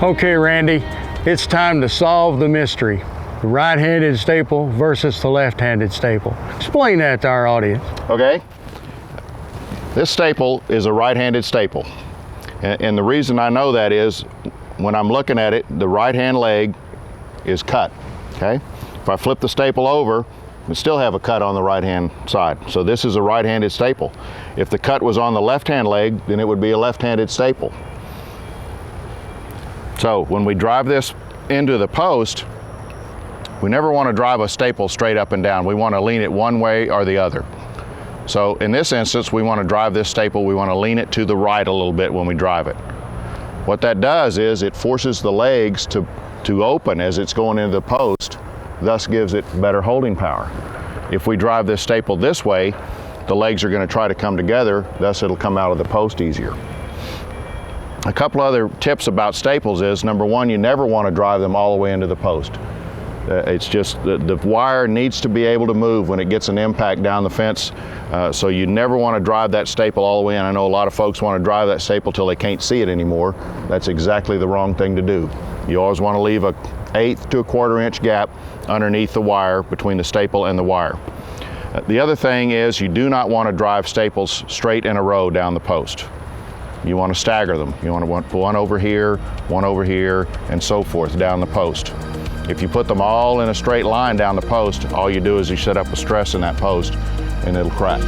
Okay, Randy, it's time to solve the mystery. The right-handed staple versus the left-handed staple. Explain that to our audience. Okay. This staple is a right-handed staple. And the reason I know that is when I'm looking at it, the right-hand leg is cut, okay? If I flip the staple over, we still have a cut on the right-hand side. So this is a right-handed staple. If the cut was on the left-hand leg, then it would be a left-handed staple. So when we drive this into the post, we never want to drive a staple straight up and down. We want to lean it one way or the other. So in this instance, we want to drive this staple, we want to lean it to the right a little bit when we drive it. What that does is it forces the legs to open as it's going into the post, thus gives it better holding power. If we drive this staple this way, the legs are going to try to come together, thus it'll come out of the post easier. A couple other tips about staples is, number one, you never want to drive them all the way into the post. It's just the wire needs to be able to move when it gets an impact down the fence, so you never want to drive that staple all the way in. I know a lot of folks want to drive that staple till they can't see it anymore. That's exactly the wrong thing to do. You always want to leave an 1/8 to 1/4 inch gap underneath the wire between the staple and the wire. The other thing is you do not want to drive staples straight in a row down the post. You want to stagger them. You want one over here, and so forth down the post. If you put them all in a straight line down the post, all you do is you set up a stress in that post and it'll crack.